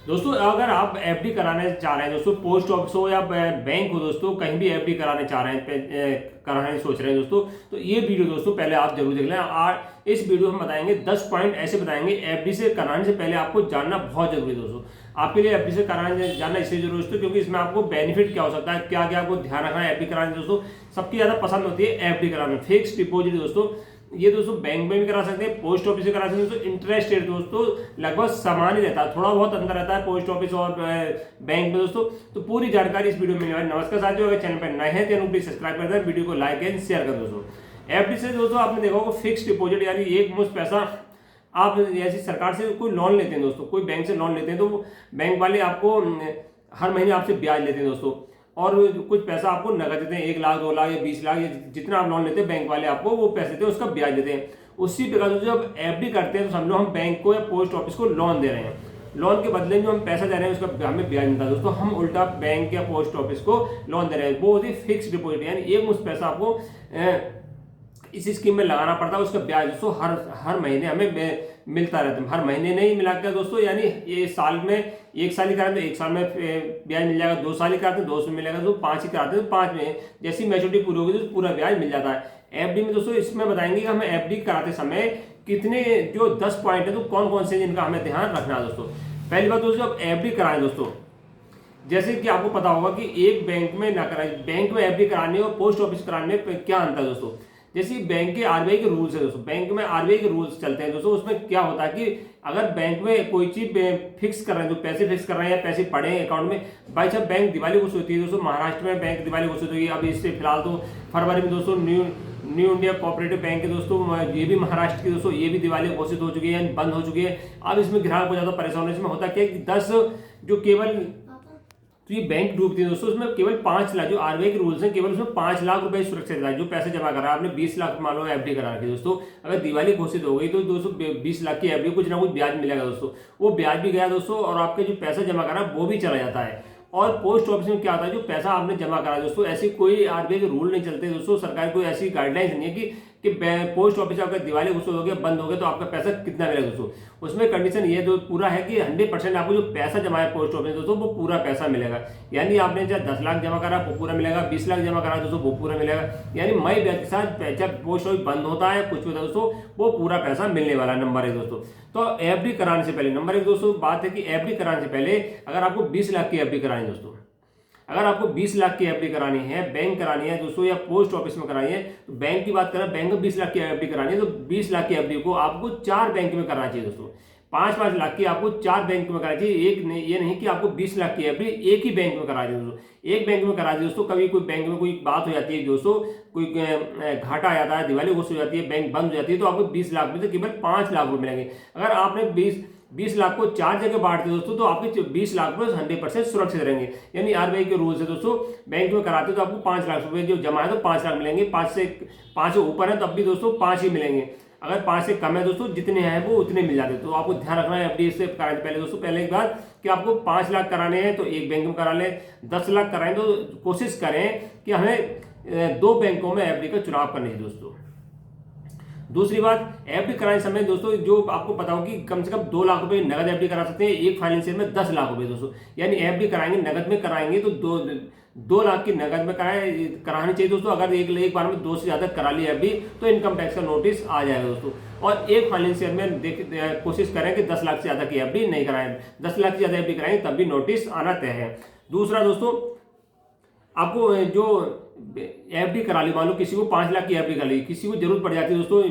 दोस्तों अगर आप एफडी कराने चाह रहे हैं दोस्तों, पोस्ट ऑफिस हो या बैंक हो दोस्तों, कहीं भी एफडी कराने चाह रहे हैं, कराने सोच रहे हैं दोस्तों, तो ये वीडियो दोस्तों पहले आप जरूर देख लें। और इस वीडियो में बताएंगे 10 पॉइंट ऐसे बताएंगे एफडी से कराने से पहले आपको जानना बहुत जरूरी है दोस्तों। आपके लिए एफडी से कराने जानना इसलिए जरूरी है दोस्तों क्योंकि इसमें आपको बेनिफिट क्या हो सकता है, क्या क्या आपको ध्यान रखना है एफडी कराने दोस्तों। सबकी ज्यादा पसंद होती है एफडी कराना, फिक्स डिपोजिट दोस्तों। ये दोस्तों बैंक में भी करा सकते हैं, पोस्ट ऑफिस से करा सकते हैं दोस्तों। इंटरेस्ट रेट दोस्तों लगभग समान ही रहता है, थोड़ा बहुत अंतर रहता है पोस्ट ऑफिस और बैंक में दोस्तों। तो पूरी जानकारी इस वीडियो में मिलने वाली। नमस्कार साथियों, अगर चैनल पर नए हैं चैनल को प्लीज सब्सक्राइब कर दें, वीडियो को लाइक एंड शेयर कर दोस्तों। एफडी से दोस्तों आपने देखा होगा फिक्स डिपॉजिट यानी एक मुश्त पैसा आप जैसे सरकार से कोई लोन लेते हैं दोस्तों, कोई बैंक से लोन लेते हैं तो बैंक वाले आपको हर महीने आपसे ब्याज लेते हैं दोस्तों, और कुछ पैसा आपको नगद देते हैं, 1 लाख 2 लाख या 20 लाख या जितना आप लोन लेते हैं बैंक वाले आपको वो पैसे देते हैं, उसका ब्याज देते हैं। उसी प्रकार से जब एफडी करते हैं तो समझो हम बैंक को या पोस्ट ऑफिस को लोन दे रहे हैं, लोन के बदले में जो हम पैसा दे रहे हैं उसका हमें ब्याज मिलता है दोस्तों। हम उल्टा बैंक या पोस्ट ऑफिस को लोन दे रहे हैं, वो होती है फिक्स डिपॉजिट यानी एक मुश्त पैसा आपको इस स्कीम में लगाना पड़ता है, उसका ब्याज दोस्तों हर महीने हमें मिलता रहता है। हर महीने नहीं मिला कर दोस्तों, यानी ये साल में 1 साल ही कराते तो 1 साल में ब्याज मिल जाएगा, 2 साल ही कराते 2 साल में मिलेगा, तो 5 ही कराते तो 5 में जैसी मैच्योरिटी पूरी होगी तो पूरा ब्याज मिल जाता है। एफडी में दोस्तों इसमें बताएंगे कि हमें एफडी कराते समय कितने जो 10 पॉइंट है तो कौन कौन से जिनका हमें ध्यान रखना है दोस्तों। पहली बात दोस्तों, अब एफडी कराएं दोस्तों, जैसे कि आपको पता होगा कि एक बैंक में ना कराएं, बैंक में एफडी कराने और पोस्ट ऑफिस कराने में क्या अंतर है दोस्तों। जैसे बैंक के आरबीआई के रूल्स है दोस्तों, बैंक में आरबीआई के रूल्स चलते हैं दोस्तों। उसमें क्या होता है कि अगर बैंक में कोई चीज फिक्स कर रहे हैं, जो पैसे फिक्स कर रहे हैं या पैसे पड़े हैं अकाउंट में, भाई साहब बैंक दिवाली घोषित होती है दोस्तों, महाराष्ट्र में बैंक दिवाली घोषित हुई है। अभी इससे फिलहाल तो फरवरी में दोस्तों न्यू इंडिया कोऑपरेटिव बैंक है दोस्तों, ये भी महाराष्ट्र की दोस्तों, ये भी दिवाली घोषित हो चुकी है, बंद हो चुकी है। अब इसमें ग्राहक को ज्यादा परेशान है। इसमें होता क्या है कि 10 जो केवल तो ये बैंक डूबती है दोस्तों, उसमें केवल 5 लाख जो आरबीआई के रूल्स हैं, केवल उसमें 5 लाख रुपए सुरक्षित रहता है। जो पैसे जमा करा आपने 20 लाख मान लो एफडी करा रखी दोस्तों, अगर दिवाली घोषित हो गई तो दोस्तों 20 लाख की एफडी कुछ ना कुछ ब्याज मिलेगा दोस्तों, वो ब्याज भी गया दोस्तों, और आपके जो पैसा जमा करा वो भी चला जाता है। और पोस्ट ऑफिस में क्या होता है, जो पैसा आपने जमा करा दोस्तों, ऐसी कोई आरबीआई के रूल नहीं चलते दोस्तों, सरकार कोई ऐसी गाइडलाइंस नहीं है कि पोस्ट ऑफिस आपका दिवाली घोषित हो गया बंद हो गया तो आपका पैसा कितना मिलेगा दोस्तों। उसमें कंडीशन ये जो पूरा है कि 100% आपको जो पैसा जमा है पोस्ट ऑफिस दोस्तों वो पूरा पैसा मिलेगा। यानी आपने चाहे 10 लाख जमा करा वो पूरा मिलेगा, 20 लाख जमा करा दोस्तों वो पूरा मिलेगा। यानी मई ब्याज के साथ जब पोस्ट ऑफिस बंद होता है कुछ भी दोस्तों वो पूरा पैसा मिलने वाला है। नंबर 1 दोस्तों, तो एफडी कराने से पहले नंबर 1 दोस्तों बात है कि एफडी कराने से पहले अगर आपको 20 लाख की एफडी करानी दोस्तों, अगर आपको 20 लाख की एफडी करानी है, बैंक करानी है दोस्तों या पोस्ट ऑफिस में करानी है, तो बैंक की बात करें, बैंक में 20 लाख की एफडी करानी है तो 20 लाख की एफडी को आपको 4 बैंक में करना चाहिए दोस्तों। 5-5 लाख की आपको 4 बैंक में करानी चाहिए, एक नहीं, ये नहीं कि आपको 20 लाख की एफडी एक ही बैंक में करा दी दोस्तों। एक बैंक में करा दी दोस्तों, कभी कोई बैंक में कोई बात हो जाती है दोस्तों, कोई घाटा आ जाता है, दिवाली घोषित हो जाती है, बैंक बंद हो जाती है, तो आपको 20 लाख में तो केवल 5 लाख रुपए मिलेंगे। अगर आपने 20 लाख को 4 जगह बांटते दोस्तों तो आपके 20 लाख में 100% सुरक्षित रहेंगे। यानी आरबीआई के रूल्स है दोस्तों, बैंक में कराते तो आपको 5 लाख रुपए जो जमा है तो 5 लाख मिलेंगे, 5 से ऊपर है तब भी दोस्तों 5 ही मिलेंगे, अगर 5 से कम है दोस्तों जितने हैं वो उतने मिल जाते हैं। तो आपको ध्यान रखना है एफडी से कराने से पहले दोस्तों, पहले एक बात कि आपको 5 लाख कराने हैं तो एक बैंक में करा लें, 10 लाख कराएं तो कोशिश करें कि हमें 2 बैंकों में एफडी का चुनाव करना है दोस्तों। दूसरी बात, एफडी कराने समय दोस्तों जो आपको पता हो कि कम से कम 2 लाख रुपए नगद एफडी करा सकते हैं, एक फाइनेंशियल में 10 लाख रुपए दोस्तों। यानी एफडी कराएंगे नगद में कराएंगे तो 2 लाख की नगद में करानी चाहिए दोस्तों। अगर एक बार में 2 से ज्यादा करा ली एफडी तो इनकम टैक्स का नोटिस आ जाएगा दोस्तों। और एक फाइनेंशियल में कोशिश करें कि 10 लाख से ज्यादा की एफडी नहीं कराएं, 10 लाख से ज्यादा एफडी कराएंगे तब भी नोटिस आना तय है। दूसरा दोस्तों, आपको जो एफडी करा ली, मान लो किसी को 5 लाख की एफडी कर ली, किसी को जरूरत पड़ जाती है दोस्तों,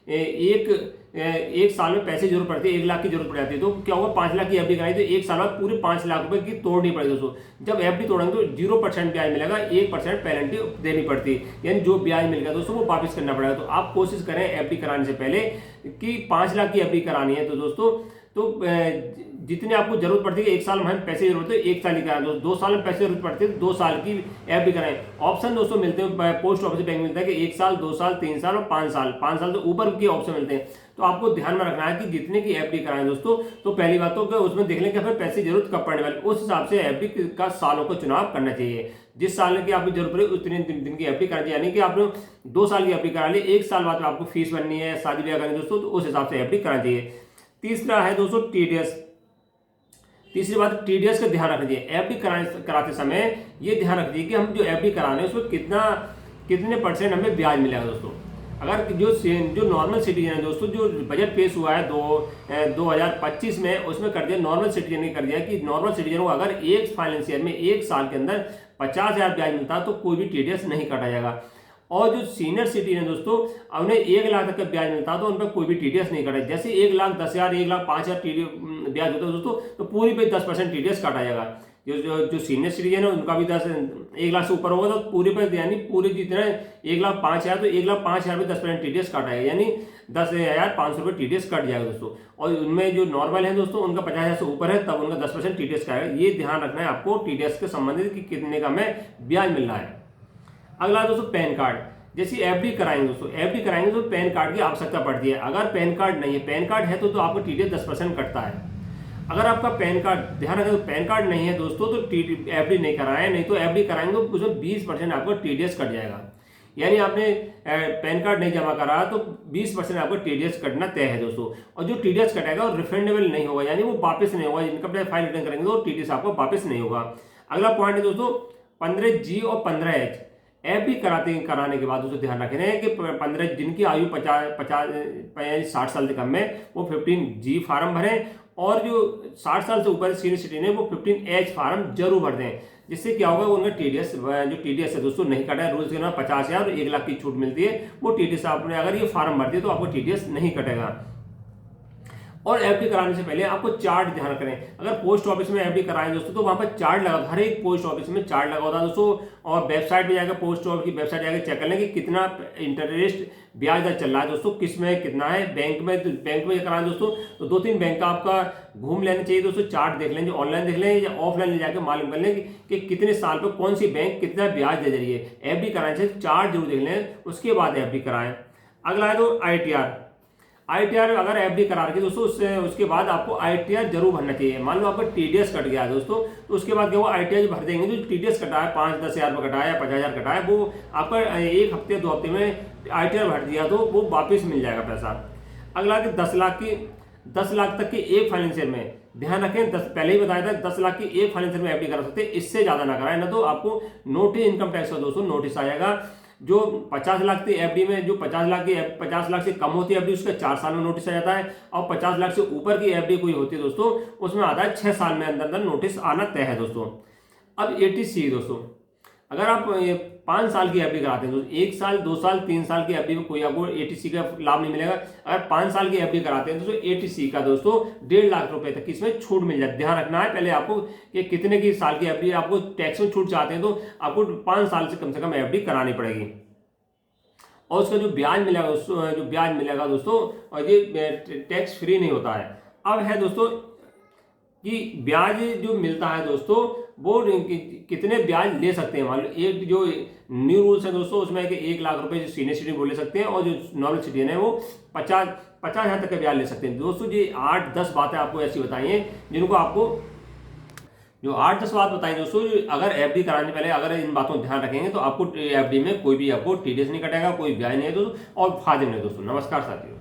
एक साल में पैसे की जरूरत पड़ती है, 1 लाख की जरूरत पड़ जाती है, तो क्या होगा 5 लाख की एफडी कराई तो 1 साल बाद पूरे 5 लाख रुपए की तोड़नी पड़ेगी दोस्तों। जब एफडी तोड़ेंगे तो 0% ब्याज मिलेगा, 1% पेनल्टी देनी पड़ती है, यानी जो ब्याज मिलेगा दोस्तों वो वापस करना पड़ेगा। तो आप कोशिश करें एफडी कराने से पहले कि 5 लाख की एफडी करानी है तो दोस्तों तो जितनी आपको जरूरत पड़ती है, 1 साल में हमें पैसे की जरूरत है 1 साल ही कराएं दोस्तों, 2 साल में पैसे की जरूरत पड़ती है 2 साल की एफडी कराएं। ऑप्शन दोस्तों मिलते हैं पोस्ट ऑफिस बैंक मिलता है कि 1 साल 2 साल 3 साल और 5 साल, 5 साल तो ऊपर के ऑप्शन मिलते हैं। तो आपको ध्यान में रखना है कि जितने की एफडी कराएं दोस्तों, तो पहली बात तो उसमें देख लें कि हमें पैसे की जरूरत कब पड़ने वाली, उस हिसाब से एफडी का सालों का चुनाव करना चाहिए। जिस साल की आपकी जरूरत पड़े उतने दिन की एफडी करनी चाहिए, यानी कि आपने 2 साल की एफडी करा ली, 1 साल बाद में आपको फीस भरनी है, शादी ब्याह करनी दोस्तों, तो उस हिसाब से एफडी करानी चाहिए। तीसरा है दोस्तों टीडीएस। तीसरी बात टीडीएस का ध्यान रखिए। एफडी कराते समय ये ध्यान रखिए कि हम जो एफडी करा रहे हैं उसमें कितने परसेंट हमें ब्याज मिलेगा दोस्तों। अगर जो नॉर्मल सिटीजन है दोस्तों, जो बजट पेश हुआ है 2025 में, उसमें कर दिया, नॉर्मल सिटीजन ने कर दिया कि नॉर्मल सिटीजन को अगर एक फाइनेंस ईयर में 1 साल के अंदर 50,000 ब्याज मिलता तो कोई भी टीडीएस नहीं काटा जाएगा। और जो सीनियर सिटीजन है दोस्तों, उन्हें 1 लाख तक का ब्याज मिलता है तो उन पर कोई भी टीडीएस नहीं काटा। जैसे 1,10,000 1,05,000 ब्याज होता है दोस्तों, तो पूरी पे 10% टीडीएस काटा जाएगा। जो सीनियर सिटीजन है उनका भी 1 लाख से ऊपर होगा तो पूरे पे, यानी पूरे जितना 1,05,000 तो 1,05,000 में 10% टीडीएस काटा जाएगा, यानी 10,500 रुपये टीडीएस कट जाएगा दोस्तों। और उनमें जो नॉर्मल है दोस्तों, उनका 50,000 से ऊपर है तब उनका 10% टीडीएस का आएगा। ये ध्यान रखना है आपको टीडीएस के संबंधित कि कितने का हमें ब्याज मिल रहा है। अगला दोस्तों पैन कार्ड। जैसे एफडी कराएंगे दोस्तों, एफडी कराएंगे तो पैन कार्ड की आवश्यकता पड़ती है। अगर पैन कार्ड नहीं है, पैन कार्ड है तो आपको टीडीएस 10% कटता है। अगर आपका पैन कार्ड, ध्यान रखें, तो पैन कार्ड नहीं है दोस्तों तो एफडी नहीं कराएं, नहीं तो एफडी कराएंगे तो उसमें 20% आपको टीडीएस कट जाएगा। यानी आपने पैन कार्ड नहीं जमा करा तो 20% आपको टीडीएस कटना तय है दोस्तों। और जो टीडीएस कटेगा वो रिफंडेबल नहीं होगा, यानी वो वापस नहीं होगा। इनकम टैक्स फाइल रिटर्न करेंगे तो टीडीएस आपको वापस नहीं होगा। अगला पॉइंट है दोस्तों 15G और 15H। एफडी कराने के बाद दोस्तों ध्यान रखना है कि 15 जिनकी आयु 60 साल से कम है वो 15G फार्म भरें, और जो 60 साल से ऊपर सीनियर सिटीजन है वो 15H फार्म जरूर भर दें। जिससे क्या होगा, उनका टीडीएस जो टीडीएस है दोस्तों नहीं कटा है। रूल्स के 50,000 और 1 लाख की छूट मिलती है, वो टीडीएस आपने अगर ये फार्म भरती है तो आपको टीडीएस नहीं कटेगा। और एफडी कराने से पहले आपको चार्ट ध्यान करें। अगर पोस्ट ऑफिस में एफडी कराएं दोस्तों तो वहां पर चार्ट लगा, हर एक पोस्ट ऑफिस में चार्ट लगा होता है दोस्तों। और वेबसाइट पे जाकर, पोस्ट ऑफिस की वेबसाइट जाकर चेक कर लें कि कितना इंटरेस्ट ब्याज दर चल रहा है दोस्तों, किस में कितना है। बैंक में कराएं दोस्तों तो 2-3 बैंक का आपका घूम लेना चाहिए दोस्तों, चार्ट देख लें, ऑनलाइन देख लें या ऑफलाइन ले जाकर मालूम कर लें कि कितने साल पर कौन सी बैंक कितना ब्याज दे रही है। एफडी कराने से चार्ट जरूर देख लें, उसके बाद एफडी कराएं। अगला है तो आईटीआर अगर एफडी करा रखी दोस्तों उसके बाद आपको आईटीआर जरूर भरना चाहिए। मान लो आपका टीडीएस कट गया है दोस्तों, तो उसके बाद क्या वो आईटीआर भर देंगे। जो टीडीएस कटा है 5-10 हज़ार रुपये कटा है या 50,000 कटा है, वो आपका 1 हफ्ते 2 हफ्ते में आईटीआर भर दिया तो वो वापस मिल जाएगा पैसा। अगला कि 10 लाख तक की एक फाइनेंशियल में, ध्यान रखें, पहले ही बताया था 10 लाख की एक फाइनेंशियल में एफडी करा सकते हैं, इससे ज्यादा ना कराएं, ना तो आपको नोटिस, इनकम टैक्स का दोस्तों नोटिस आएगा। जो 50 लाख की एफडी में, जो 50 लाख से कम होती है एफडी, उसका 4 साल में नोटिस आ जाता है। और 50 लाख से ऊपर की एफडी कोई होती है दोस्तों, उसमें आता है 6 साल में अंदर नोटिस आना तय है दोस्तों। अब एटीसी दोस्तों, अगर आप 5 साल की एफडी कराते हैं दोस्तों, 1 साल 2 साल 3 साल की एफडी में कोई आपको एटीसी का लाभ नहीं मिलेगा। अगर 5 साल की एफडी कराते हैं दोस्तों, एटीसी का दोस्तों 1.5 लाख रुपए तक इसमें छूट मिल जाती है। ध्यान रखना है पहले आपको कि कितने की साल की एफडी आपको टैक्स में छूट चाहते हैं तो आपको 5 साल से कम एफडी करानी पड़ेगी। और उसका जो ब्याज मिलेगा दोस्तों, और ये टैक्स फ्री नहीं होता है। अब है दोस्तों कि ब्याज जो मिलता है दोस्तों वो कितने ब्याज ले सकते हैं। मान लो एक जो न्यू रूल्स है दोस्तों उसमें है कि 1 लाख रुपए जो सीनियर सिटीजन वो ले सकते हैं, और जो नॉर्मल सिटीजन है वो 50,000 तक का ब्याज ले सकते हैं दोस्तों। ये 8-10 बातें आपको ऐसी बताई हैं जिनको आपको, जो 8-10 बात बताई दोस्तों, अगर एफडी कराने पहले अगर इन बातों को ध्यान रखेंगे तो आपको एफडी में कोई भी आपको टीडीएस नहीं कटेगा, कोई ब्याज नहीं है दोस्तों, और फायदे नहीं है दोस्तों। नमस्कार साथियों।